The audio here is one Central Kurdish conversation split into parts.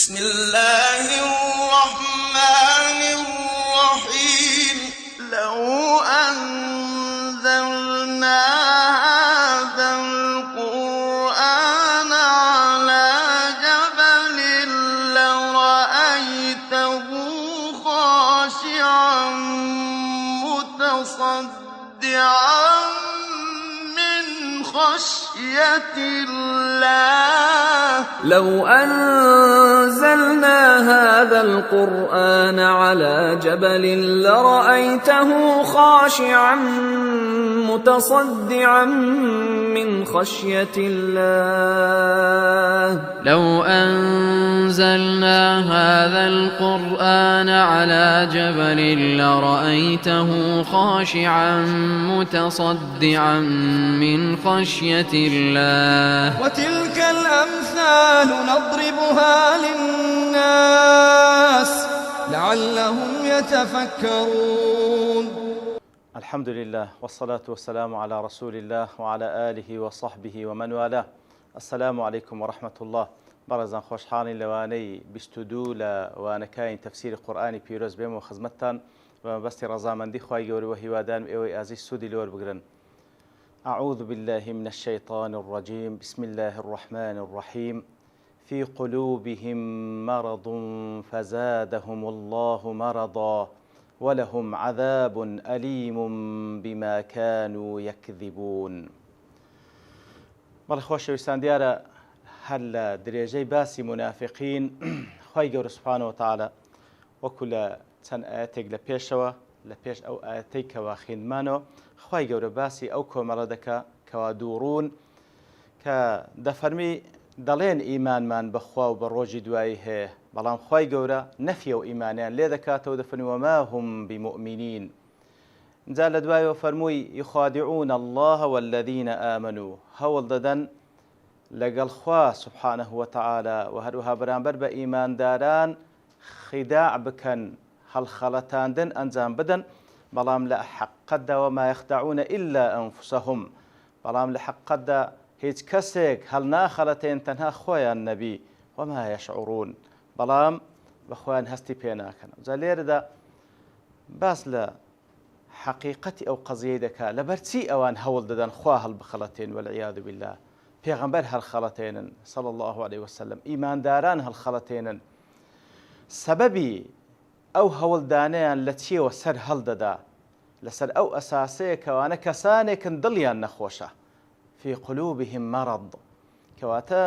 بسم الله الرحمن الرحيم لو أنزلنا هذا القرآن على جبل لرأيته خاشعا متصدعا من خشية الله لو أنزلنا هذا القرآن على جبل لرأيته خاشعا متصدعا من خشية الله لو أنزلنا هذا القرآن على جبل لرأيته خاشعا متصدعا من خشية الله وتلك الأمثال نضربها للناس لعلهم يتفكرون. الحمد لله والصلاة والسلام على رسول الله وعلى آله وصحبه ومن والاه. السلام عليكم ورحمة الله. بەڕێزان خۆشحاڵین لەوانەی 22 لە وانەکانی تەفسیری قورئانی پیرۆز بێمەوە خزمەتتان بە مەبەستی ڕەزامەندی خوای گەورە و هیوادارم ئێوەی ئازیز سوودی لێوە بگرن. أعوذ بالله من الشيطان الرجيم بسم الله الرحمن الرحيم في قلوبهم مرض فزادهم الله مرضا ولهم عذاب أليم بما كانوا يكذبون. بەڵێ خۆشەویستان دیارە هەر لە درێژەی باسی منافقین خوای گەورە سوبحانەهو وتەعالا وەکو لە چەند ئاەتێک لە پێشەوە لە پێش ئەو ئاەتەی کەوا خوێندمانەوە خوای گەورە باسی ئەو کۆمەڵە دەکا کەوا دووڕوون کە دەفەرمی دەڵێن ئیمانمان بەخوا و بە ڕۆژی دوایی هەیە بەڵام خوای گەورە نەفیە و ئیمانیان لێ دەکاتەوە دەفەرمی وما هم بمؤمنین. جا لە دوایەوە فەرمووی یخادعون الله والذین آمنوا هەوڵ دەدەن لەگەڵ خوا سوبحانەهو وتەعالا و هەروەها بەرامبەر بە ئیمانداران خیداع بکەن هەڵخەڵەتاندن ئەنجام بدەن بەڵام لە حەقەتدا وما یخدعون إلا أنفسهم بەڵام لە حەقەتدا هیچ کەسێک هەڵناخەڵەتێن تەنها خۆیان نەبی وما یشعرون بەڵام بە خۆیان هەستی پێ ناکەن. جا لێرەدا باس لە حەقیقەتی ئەو قەزیەی دەکا لەبەر چی ئەوان هەوڵ دەدەن خوا هەڵبخەڵەتێن والعیاذ بالله پێغەمبەر هەڵخەڵەتێنن صلی الله عليه وسلم ئیمانداران هەڵخەڵەتێنن سەبەبی ئەو هەوڵدانەیان لە چیەوە سەر هەڵدەدا لەسەر ئەو ئەساسەیە کەوانە کەسانێکن دڵیان نەخۆشە في قلوبهم مرض کەواتە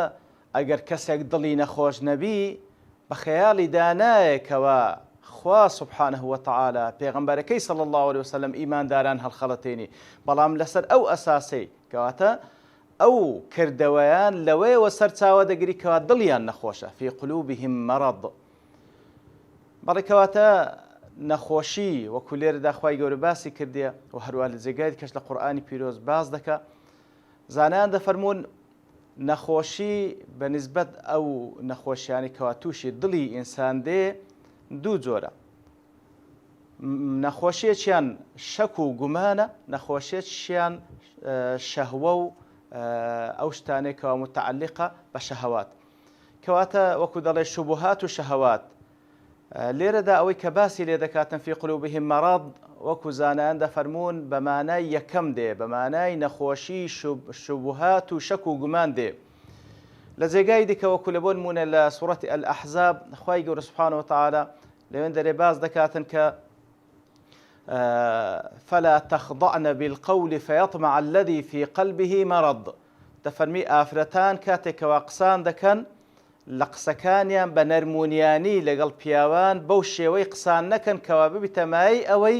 ئەگەر کەسێک دڵی نەخۆش نەبی بە خەیاڵی دانایەکەوە خوا سوبحانەهو وتەعالا پێغەمبەرەکەی صلی الله عليه وسلم ئیمانداران هەڵخەڵەتێنی بەڵام لەسەر ئەو ئەساسەی کەواتە ئەو کردەوەیان لەوەیەوە سەرچاوە دەگری کەوا دڵیان نەخۆشە في قلوبهم مرض. بەڵێ کەواتە نەخۆشی وەکو لێرەدا خوای گەورە باسی کردیە و هەروە لە جێگای کەش لە قورئانی پیرۆز باز دەکا زانایان دەفەرمون نەخۆشی بەنسبەت ئەو نەخۆشیانی کەوا تووشی دڵی ئینسان دێ دوو جۆرە. نەخۆشیەکیان شەک و گومانە نەخۆشیەکیان شەهوە و ئەو شتانێکەوە متعلقە بە شەهەوات کەواتە وەکو دەڵێ شوبهات و شەهەوات. لێرەدا ئەوەی کە باسی لێ دەکاتن في قلوبهم مرض وەکو زانایان دەفەرمون بە مانای یەکەم دێ بە مانای نەخۆشی شوبهات و شەک و گومان دێ. لە جێگای دیکە وەکو لە بۆ نمونە لە سوورەتی الأحزاب خوای گەورە سوبحانەهو وتەعالا لەوێن دەرێ باز دەکاتن کە فلا تخضعن بالقول فيطمع الذي في قلبه مرض دەفەرمی ئافرەتان کاتێکەوە قسان دەکەن لە قسەکانیان بە نەرمونیانی لەگەڵ پیاوان بەو شێوەی قسان نەکەن کەوا ببیتە مای ئەوەی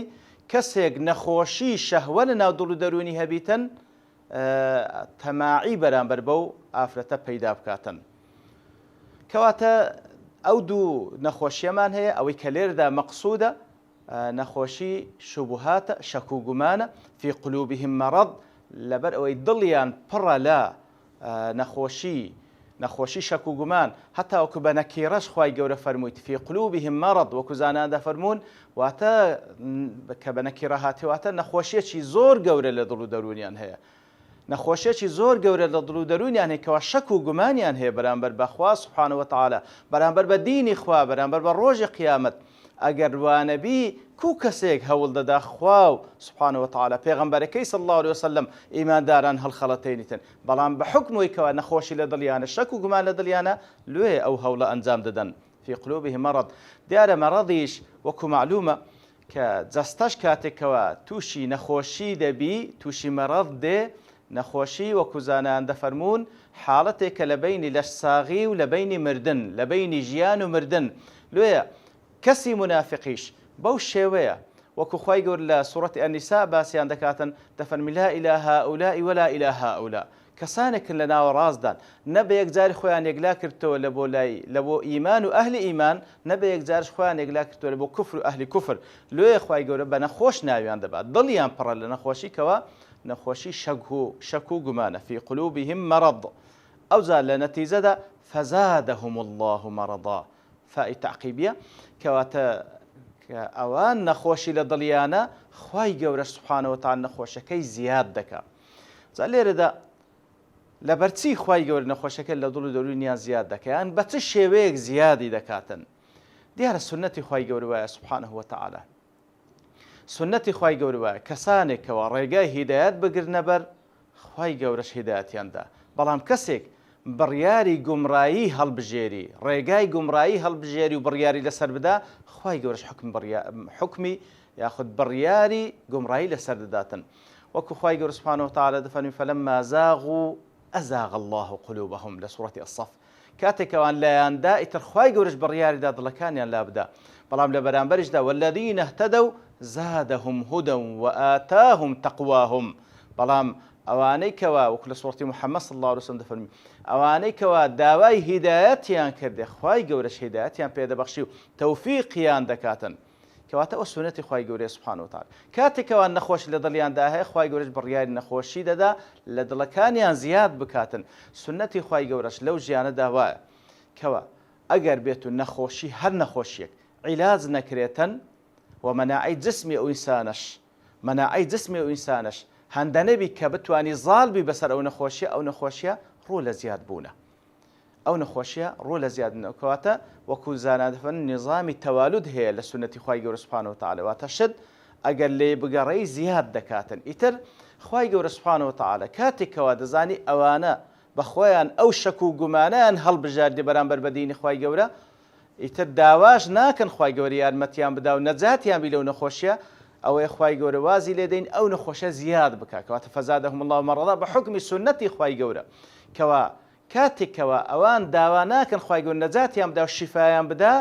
کەسێک نەخۆشی شەهوە لە ناو دڵ و دەرونی هەبیتن تەماعی بەرامبەر بەو ئافرەتە پەیدا بکاتن. کەواتە ئەو دوو نەخۆشیەمان هەیە ئەوەی کە لێرەدا مەقسوودە نەخۆشی شوبهاتە شەک و گومانە في قلوبهم مرض لەبەر ئەوەی دڵیان پڕە لە نەخۆشی شەک و گومان هەتا وەکو بە نەکیرەش خوای گەورە فەرموویت في قلوبهم مرض وەکو زانان دەفەرمون واتە کە بە نەکیرە هاتێ واتە نەخۆشیەکی زۆر گەورە لە دڵ و دەرونیان هەیە نەخۆشیێکی زۆر گەورە لە دڵ و دەرونیان هەیە کەوا شەک و گومانیان هەیە بەرامبەر بە خوا سوبحانەهو وتەعالا، بەرامبەر بە دینی خوا، بەرامبەر بە ڕۆژی قیامەت. ئەگەر وانەبی کەسێک هەوڵ دەدا خوا و سوبحانەهو وتەعالا پێغەمبەرەکەی صلی الله علیه وسلم ئیمانداران هەڵخەڵەتێنیتن، بەڵام بە حکمەوەی کەوا نەخۆشی لە دڵیانە، شەک و گومان لە دڵیانە، لێ ئەو هەوڵە ئەنجام دەدەن. في قلوبهم مرض. دیارە مەڕەضیش وەکو معلومە کە جەستەش کاتێکەوە تووشی نەخۆشی دەبی، تووشی مەڕەض دێ، نەخۆشی وەکو زانایان دەفەرمون حاڵەتێکە لە بینی لەش ساغی و لە بینی مردن، لە بینی ژیان و مردن. لێیە کەسی منافقیش بەو شێوەیە وەکو خوای گەورە لە سوورەتی ئەنیسا باسییان دەکاتن دەفەرمی لا ئیلاە هائولاء ولا ئیلاە هائولاء، کەسانێکن لە ناوە ڕاستدان نە بە یەکجاری خۆیان یەکلا کردەوە لە بۆ ئیمان و ئەهلی ئیمان، نە بە یەکجارش خۆیان یەکلا کردەوە لە بۆ کوفر و ئەهلی کوفر. لێیە خوای گەورە بە نەخۆش ناویان دەبات، دڵیان پڕە لە نەخۆشیکەوە، نەخۆشی شەک و گومانە. في قلوبهم مرض. ئەوجا لە نەتیجەدا فزادهم الله مرضا، فائی تعقیبیە کەواتە ئەوان نەخۆشی لە دڵیانە خوای گەورە سوبحانەهو وتەعالا نەخۆشەکەی زیاد دەکات. جا لێرەدا لەبەرچی خوای گەورە نەخۆشەکە لە دڵ و دەرونیان زیاد دەکەیان، بە چ شێوەیەک زیادی دەکاتن؟ دیارە سنەتی خوای گەورە وایە سوبحانەهو وتەعالا، سنەتی خوای گەورە وایە کەسانێکەوە ڕێگای هیدایەت بگرنە بەر، خوای گەورەش هیدایەتیاندا. بەڵام کەسێک بڕیاری گومڕایی هەڵبژێری، ڕێگای گومڕایی هەڵبژێری و بڕیاری لەسەر بدا، خوای گەورەش حکمی یاخود بڕیاری گومڕایی لەسەر دەداتن. وەکو خوای گەورە سوبحانەهو وتەعالا دەفەرمێ فەلەمما زاغوا ئەزاغ الله قلوبهم لە سوورەتی ئەسەف. کاتێکەوان لایاندا ئیتر خوای گەورەش بڕیاریدا دڵەکانیان لابدا. بەڵام لە بەرامبەرشدا والذین اهتدوا زادهم هدى وآتاهم تقواهم. بەڵام ئەوانەی کەوا وەکو لە سوورەتی محەممەد صلی الله علیه وسلم دەفەرمی ئەوانەی کەوا داوای هیدایەتیان کردێ، خوای گەورەش هیدایەتیان پێدەبەخشی و تەوفیقیان دەکاتن. کەواتە ئەو سنەتی خوای گەورەیە سوبحانەهو وتەعالا. کاتێکەوە نەخۆشی لە دڵیاندا هەیە، خوای گەورەش بڕیاری نەخۆشی دەدا لە دڵەکانیان زیاد بکاتن. سنەتی خوای گەورەش لەو ژیانەدا وایە کەوە ئەگەر بێت و نەخۆشی هەر نەخۆشیەک عیلاج نەکرێتن و مەناعەی جسمی ئەو ئینسانەش هەندە نەبی کە بتوانی زاڵبی بەسەر ئەو نەخۆشیە ڕوو لە زیاد بوونە، ئەو نەخۆشیە ڕوو لە زیاد بوونە. کەواتە وەکو زانایان دەفەرمون نظامی تەوالود هەیە لە سنەتی خوای گەورە سوبحانەهو وتەعالا، واتە شت ئەگەر لێ بگەڕێی زیاد دەکاتن. ئیتر خوای گەورە سوبحانەهو وتەعالا کاتێکەوە دەزانی ئەوانە بە خۆیان ئەو شەک و گومانەیان هەڵبژاردی بەرامبەر بە دینی خوای گەورە، ئیتر داواش ناکەن خوای گەورە یارمەتیان بدا و نەجاتیان بی لەو نەخۆشیە، ئەوەی خوای گەورە وازی لێدەین ئەو نەخۆشە زیاد بکات. کەواتە فەزادەهم الله مەرەضا بە حکمی سنەتی خوای گەورە، کەوا کاتێکەوە ئەوان داوا ناکەن خوای گەورە نەجاتیان بدا و شیفایان بدا،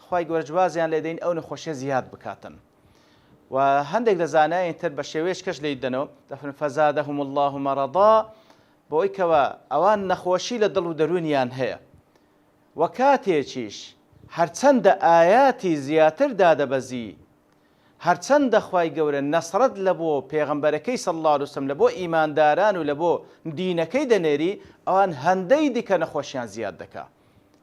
خوای گەورە جوازیان لێدەین ئەو نەخۆشیە زیاد بکاتن. و هەندێک لە زانایان تر بە شێوەیەش کەش لێی دەنەوە دەفەرمێن فەزادەهم الله مەرەضا، بۆی کەوە ئەوان نەخۆشی لە دڵ و دەرونیان هەیە و کاتێکیش هەرچەندە ئایاتی زیاتر دادەبەزی، هەرچەندە خوای گەورە نەسرەت لە بۆ پێغەمبەرەکەی صلی الله علیه وسلم لە بۆ ئیمانداران و لە بۆ دینەکەی دەنێری، ئەوان هەندەی دیکە نەخۆشیان زیاد دەکات،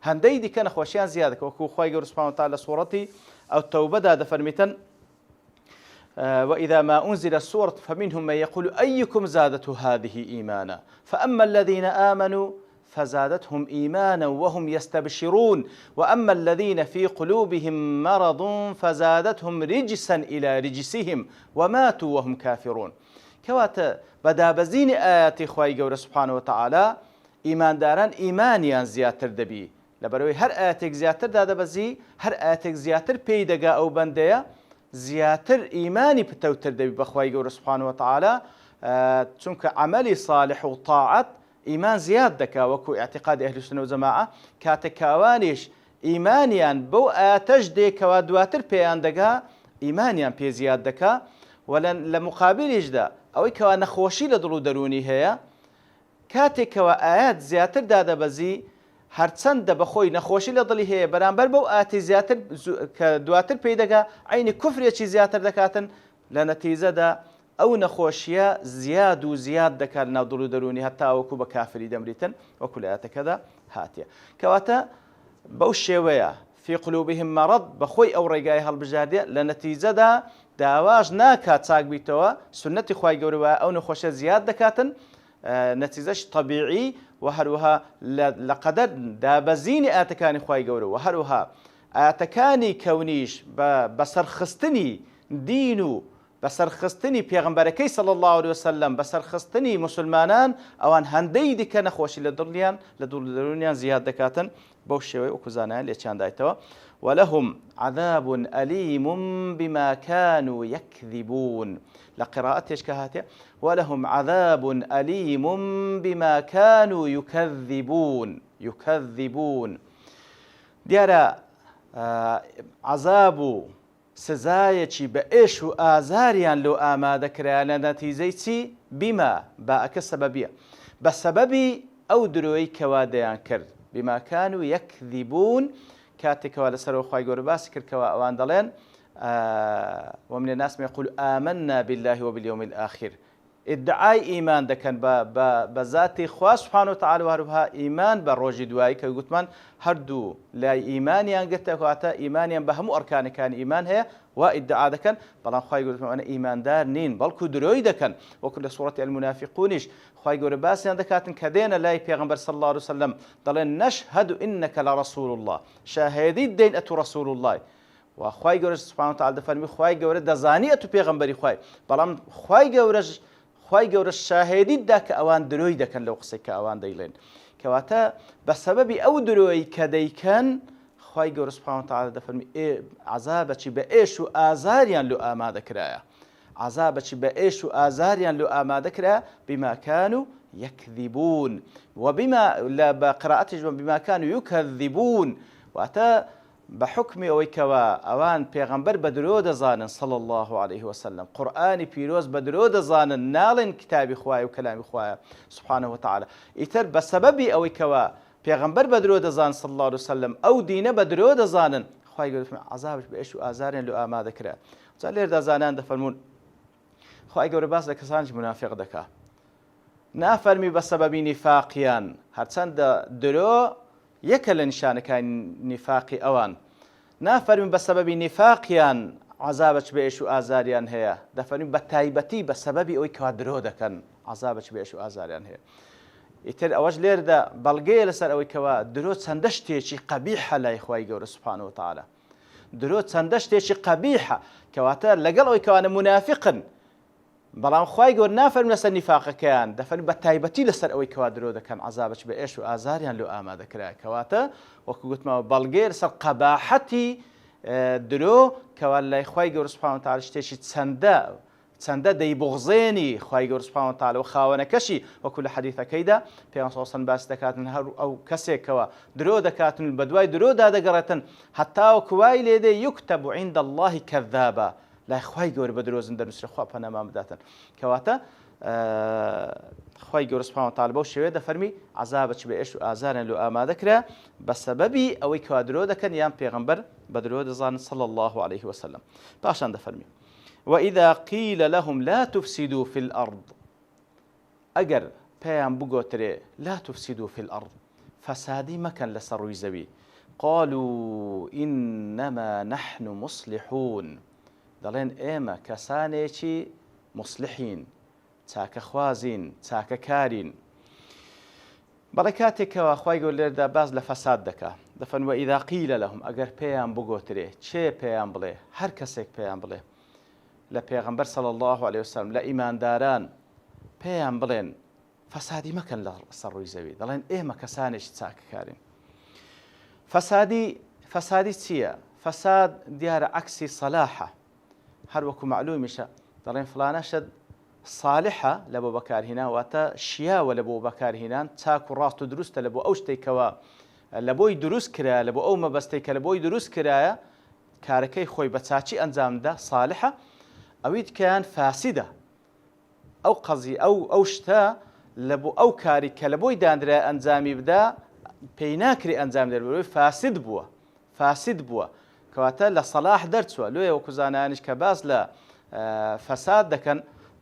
هەندەی دیکە نەخۆشیان زیاد دەکات. وەکو خوای گەورە سوبحانەهو وتەعالا لە سوورەتی ئەو تەوبەدا دەفەرمیتن وإذا ما أنزلت سورة فمنهم من يقول أيكم زادته هذه إيمانا فأما الذين آمنوا فزادتهم إيمانا وهم يستبشرون وأما الذين في قلوبهم مرض فزادتهم رجسا إلى رجسهم وماتوا وهم كافرون. كواتا بدا بزين آيات خواهي قول سبحانه وتعالى إيمان داران إيمانيان زياتر دبي لبروي هر آياتك زياتر دادا بزي هر آياتك زياتر بيدقا أو بندية زياتر إيماني بتوتر دبي بخواهي قول سبحانه وتعالى چونك عملي صالح وطاعت إيمان زياد دكا وكو اعتقاد أهل السنة والجماعة كاتكاوانيش إيمانيان بو آتش دي كوادواتر بيان دكا إيمانيان بي زياد دكا ولن لمقابلش دا أو كوا نخوشي لدلو دروني هي كاتكوا آيات زياتر دادا بزي هرچەندە بەخۆی نەخۆشی لە دڵی هەیە بەرامبەر بەو ئاتی زیاتر کە دواتر پێی دەگا عینی کوفرێکی زیاتر دەکاتن لە نەتیجەدا ئەو نەخۆشیە زیاد و زیاد دەکات ناو دڵ و دەرونی هەتا وەکو بە کافری دەمریتن وەکو لە ئاەتەکەدا هاتیە. کەواتە بەو شێوەیە فی قلوبهم مەرەض بەخۆی ئەو ڕێگای هەڵبژاردێ لە نەتیجەدا داواش ناکات چاک بیتەوە سنەتی خوای گەورە وایە ئەو نەخۆشیە زیاد دەکاتن نەتیجەش طبیعی و هەروەها لە قەدەر دابەزینی ئاەتەکانی خوای گەورە و هەروەها ئاەتەکانی کەونیش بە سەرخستنی دین و بەسەرخستنی پێغمبەرەکەی صلی الله عليه وسلم بەسەرخستنی مسلمانان ئەوان هەندەی دیکە نەخۆشی لە دڵیان زیاد دەکاتن بەو شێوەی وەکو زانایان لێچاندایتەوە ولهم عذاب أليم بما كانوا يكذبون لقراءتش كهاتي ولهم عذاب أليم بما كانوا يكذبون ديارا عذاب سزایەکی بە ئێش و ئازاریان لەو ئامادەکرا لە نەتیجەی چی بیما باەکە سەبەبیە بە سەبەبی ئەو درۆی کەوا دەیان کرد بیماکان و یەکذیبون کاتێکەوە لەسەرەوە خوای گەورە باسی کردکەوە ئەوان دەڵێن ومن الناس من يقول آمنا بالله وباليوم الآخر ادعای ئیمان دەکەن بە ذاتی خوا سبحانه وتعالى و هەروەها ئیمان بە ڕۆژی دوایی کە گوتمان هەردوو لای ئیمانیان گرتەکەواتە ئیمانیان بە هەموو ئەرکانەکانی ئیمان هەیە و ئیدعا دەکەن بەڵام خوای گەورە ئەوانە ئیماندار نین بەڵکو درۆی دەکەن وەکو لە سوورەتی المنافقونیش خوای گەورە باسییان دەکاتن کە دێنە لای پێغەمبەر صلی الله عليه وسلم دەڵێن نەشهەد ئینەکە لەڕەسوول الله شاهێدیت دەین ئەتو ڕەسوول الله و خوای گەورە سبحانه وتعالى دەفەرمی خوای گەورە دەزانی ئەتو پێغەمبەری خوای بەڵام خوای گەورە شاهێدیتدا کە ئەوان درۆی دەکەن لەو قسەی کە ئەوان دەیڵێن کەواتە بە سەبەبی ئەو درۆی کە دەیکەن خوای گەورە سبحانه وتعالى دەفەرمی عەزابەکی بە ئێش و ئازاریان لێ ئامادەکرایە عەزابەکی بە ئێش و ئازاریان لێ ئامادەکرایە بما كانوا يكذبون وبما بە قراءەتیش بما كانوا يكذبون واتە بحكم أويكوا أوان پیغمبر بدرو دزانن صلى الله عليه وسلم قرآن بيروز بدرو دزانن نالن كتاب خواي وكلام خواي سبحانه وتعالى إتر بسبب أويكوا پیغمبر بدرو دزان صلى الله عليه وسلم أو دين بدرو دزانن خواي يقول عذابش بإيش وآزارين لو آما ذكره زالير دزانان دفرمون خواي يقول باس لكسانج منافق دكا نافرمي بسبب نفاقيان هرچند درو یەکە لە نیشانەکانی نیفاقی ئەوان نافەرمین بە سەبەبی نیفاقیان عەزابەک بە ئێش و ئازاریان هەیە دەفەرمین بە تایبەتی بە سەبەبی ئەوەی کەوا درۆ دەکەن عەزابەک بە ئێش و ئازاریان هەیە ئیتر ئەوەش لێرەدا بەڵگەیە لەسەر ئەوەی کەوا درۆ چەندە شتێکی قەبیحە لای خوای گەورە سوبحانه وتعالى درۆ چەندە شتێکی قەبیحە کەواتە لەگەڵ ئەوەی کەوانە منافقن بەڵام خوای گەورە نافەرمێ لەسەر نیفاقەکەیان دەفەرمێ بە تایبەتی لەسەر ئەوەی کەوا درۆ دەکەن عەزابەک بە ئێش و ئازاریان لێ ئامادەکرایە کەواتە وەکو گوتمەوە بەڵگەیە لەسەر قەباحەتی درۆ کەوا لای خوای گەورە سوبحانه وتعالى شتێکی چەندە دەیبوغزێنی خوای گەورە سوبحانه وتعالى و خاوەنەکەشی وەکو لە حەدیثەکەیدا پێغەمبەر صلی الله علیه و باس دەکاتن هەر ئەو کەسێکەوە درۆ دەکاتن بە دوای درۆدا دەگەڕێتن هەتا وەکو وای لێدێ یوکتەب عند الله کەذابا لای خوای گەورە بە درۆزن دەنووسرێ خوا پەنامان بداتن کەواتە خوای گەورە سوبحانه وتعالى بەو شێوەیە دەفەرمی عەزابەکی بە ئێش و ئازاریان لێ ئامادەکرا بە سەبەبی ئەوەی کەوا درۆ دەکەن یان پێغەمبەر بە درۆ دەزانن صلی الله عليه وسلم پاشان دەفەرمی وإذا قيل لهم لا تفسدوا في الأرض أجر بيان بقوتري لا تفسدوا في الأرض فسادي مكان لسروي زوي قالوا إنما نحن مصلحون دلين إيما كسانيشي مصلحين تاك خوازين تاك كارين بركاتك وأخوي يقول لي باز لفساد دكا دفن وإذا قيل لهم أجر بيان بقوتري شيء بيان بلي هر كسيك بيان بلي لە پێغەمبەر صلی الله عليه وسلم لە ئیمانداران پێیان بڵێن فەسادی مەکەن لە سەر ڕووی زەوی دەڵێن ئێمە کەسانێکی چاکەکارین فەسادی چییە؟ فەساد دیارە عەکسی سەلاحە هەر وەکو معلومیشە دەڵێن فڵانە شت صالحە لە بۆ بەکارهێنان واتە شیاوە لە بۆ بەکارهێنان چاک و ڕاست و دروستە لە بۆ ئەو شتێکەوە لە بۆی دروست کرایە لە بۆ ئەو مەبەستەی کە لە بۆی دروست کرایە کارەکەی خۆی بە چاچی ئەنجامدا صالحە ئەوەی تکەیان فاسدە ئەو قەزی ئەو شتە لە بۆ ئەو کاری کە لە بۆی دانرای ئەنجامی بدا پێی ناکری ئەنجام دەربەوەی فاسد بووە کەواتە لە سەلاح دەرچووە لۆیە وەکو زانایانیش کە باس لە فەساد دەکەن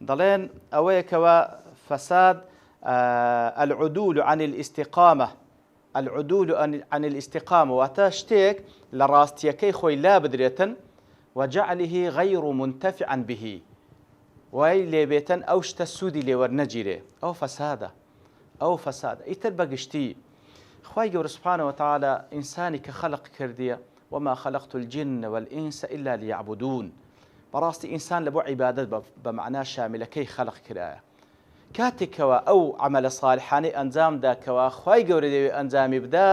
دەڵێن ئەوەیەکەوە فەساد العدول عن الاستقامة العدول عن الاستقامة واتە شتێک لە ڕاستیەکەی خۆی لا بدرێتن وجعله غير منتفعا به وای لێبێتەن ئەو شتە سوودی لێوەرنەگیرێ ئەو فەسادە ئەو فەساد ئیتر بەگشتی خوای گەورە سوبحانەهو وتەعالە ئینسانی کە خەلق کردیە وما خلقت الجن والإنس إلا ليعبدون بەڕاستی ئینسان لە بۆ عیبادەت بە معنای شاملەکەی خەلق کرایە کاتێکەوە ئەو عەمەلە ساڵحانەی ئەنجامدا کەوا خوای گەورە دەوێت ئەنجامی بدا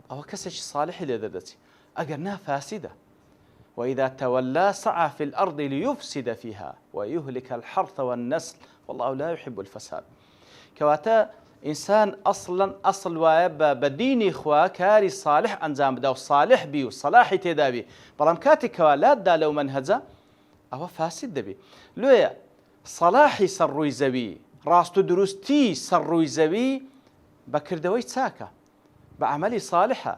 ئەوە کەسێکی صالحی لێ دەدەچێت ئەگەر نا فاسدە وإذا تولى سعى في الأرض ليفسد فيها ويهلك الحرث والنسل والله لا يحب الفساد كواتا إنسان أصل وایە بە دینی خوا کاری صالح ئەنجام بدا و صالح بی و صلاحی تێدا بی بەڵام کاتێکەوە لاتدا لەو منهەجە ئەوە فاسد دەبێت لێیە صلاحی سەرڕووی زەوی ڕاست و دروستی سەرڕووی زەوی بەکردەوەی چاکە بە عەمەلی صالحە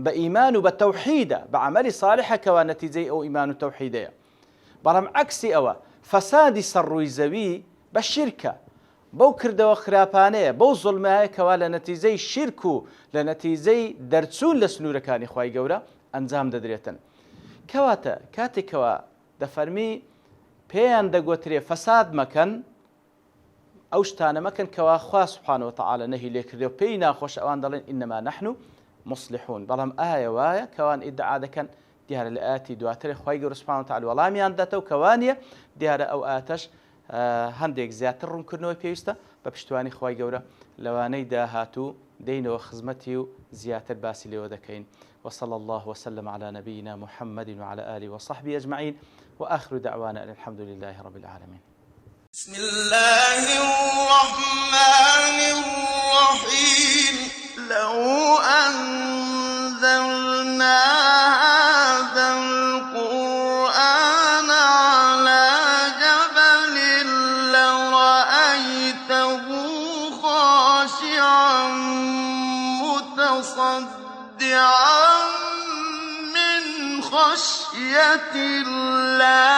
بە ئیمان و بە تەوحیدە بە عەمەلی صالحە کەوا نەتیجەی ئەو ئیمان و تەوحیدەیە بەڵام عەکسی ئەوە فەسادی سەرڕووی زەوی بە شیرکە بەو کردەوە خراپانەیە بەو زوڵمایە کەوا لە نەتیجەی شیرک و لە نەتیجەی دەرچوون لە سنوورەکانی خوای گەورە ئەنجام دەدرێتن کەواتە کاتێکەوە دەفەرمی پێیان دەگوترێ فەساد مەکەن ئەو شتانە مەکەن کەوا خوا سوبحانەهو وتەعالە نەهی لێ کردێ و پێی ناخۆش ئەوان دەڵێن ئینەما نەحن مصلحون بەڵام ئایا وایە کەوان ئیدعا دەکەن دیارە لە ئاەتی دواترێ خوای گەورە سوبحانەهو وتەعالە وەڵامیان دەتەوە کەوانیە دیارە ئەو ئاتەش هەندێک زیاتر ڕوونکردنەوەی پێویستە بە پشتیوانی خوای گەورە لەوانەی داهاتوو دەینەوە خزمەتی و زیاتر باسی لێوە دەکەین وصلى الله وسلم على نبينا محمد وعلى آله وصحبه أجمعين وآخر دعوانا أن الحمد لله رب العالمين بسم الله الرحمن الرحيم لو أنزلنا هذا القرآن على جبل لرأيته خاشعا متصدعا من خشية الله